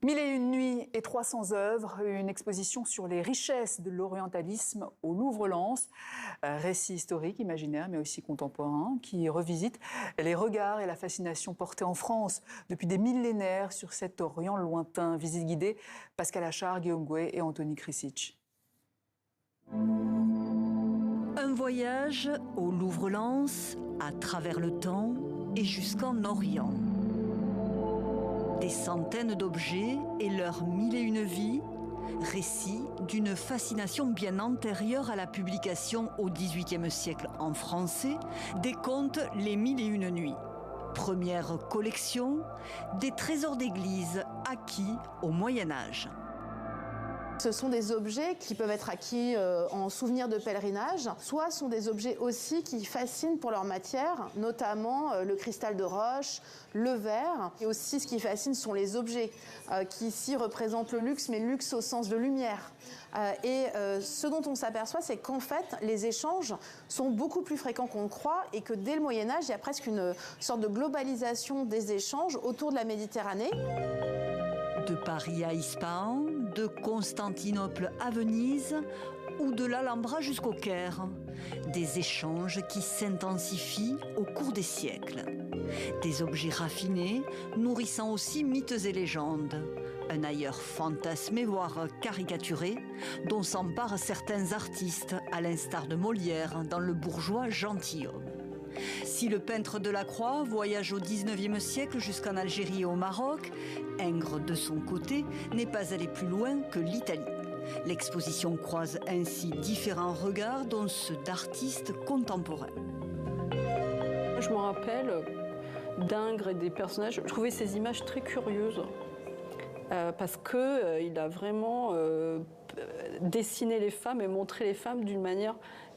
Mille et une nuits et 300 œuvres, une exposition sur les richesses de l'orientalisme au Louvre-Lens. Récit historique, imaginaire, mais aussi contemporain, qui revisite les regards et la fascination portée en France depuis des millénaires sur cet Orient lointain. Visite guidée, Pascal Achard, Guillaume Gouet et Anthony Krisic. Un voyage au Louvre-Lens, à travers le temps et jusqu'en Orient. Des centaines d'objets et leurs mille et une vies, récits d'une fascination bien antérieure à la publication au XVIIIe siècle en français des contes Les Mille et une nuits. Première collection des trésors d'église acquis au Moyen-Âge. Ce sont des objets qui peuvent être acquis en souvenir de pèlerinage, soit sont des objets aussi qui fascinent pour leur matière, notamment le cristal de roche, le verre. Et aussi ce qui fascine sont les objets qui ici représentent le luxe, mais le luxe au sens de lumière. Ce dont on s'aperçoit, c'est qu'en fait, les échanges sont beaucoup plus fréquents qu'on le croit et que dès le Moyen-Âge, il y a presque une sorte de globalisation des échanges autour de la Méditerranée. De Paris à Ispahan, de Constantinople à Venise ou de l'Alhambra jusqu'au Caire. Des échanges qui s'intensifient au cours des siècles. Des objets raffinés, nourrissant aussi mythes et légendes. Un ailleurs fantasmé, voire caricaturé, dont s'emparent certains artistes, à l'instar de Molière dans Le bourgeois gentilhomme. Si le peintre Delacroix voyage au XIXe siècle jusqu'en Algérie et au Maroc, Ingres, de son côté, n'est pas allé plus loin que l'Italie. L'exposition croise ainsi différents regards, dont ceux d'artistes contemporains. Je me rappelle d'Ingres et des personnages. Je trouvais ces images très curieuses parce qu'il a vraiment dessiné les femmes et montré les femmes d'une manière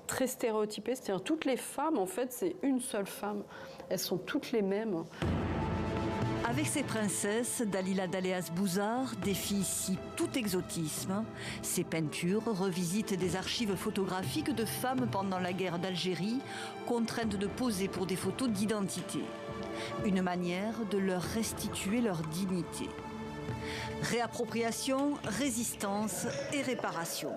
très stéréotypée. C'est-à-dire toutes les femmes, en fait, c'est une seule femme. Elles sont toutes les mêmes. Avec ses princesses, Dalila d'Aléas Bouzard défie ici tout exotisme. Ses peintures revisitent des archives photographiques de femmes pendant la guerre d'Algérie, contraintes de poser pour des photos d'identité. Une manière de leur restituer leur dignité. Réappropriation, résistance et réparation.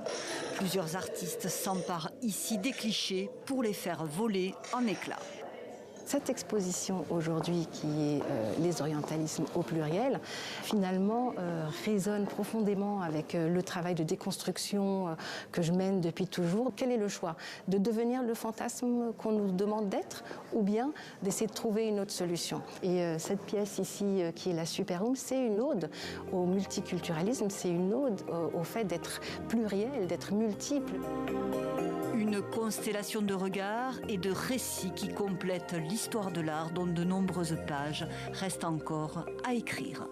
Plusieurs artistes s'emparent ici des clichés pour les faire voler en éclats. Cette exposition aujourd'hui, qui est les orientalismes au pluriel, finalement résonne profondément avec le travail de déconstruction que je mène depuis toujours. Quel est le choix? De devenir le fantasme qu'on nous demande d'être, ou bien d'essayer de trouver une autre solution? Et cette pièce ici, qui est la Super Room, c'est une ode au multiculturalisme, c'est une ode au fait d'être pluriel, d'être multiple. Une constellation de regards et de récits qui complètent l'histoire de l'art dont de nombreuses pages restent encore à écrire.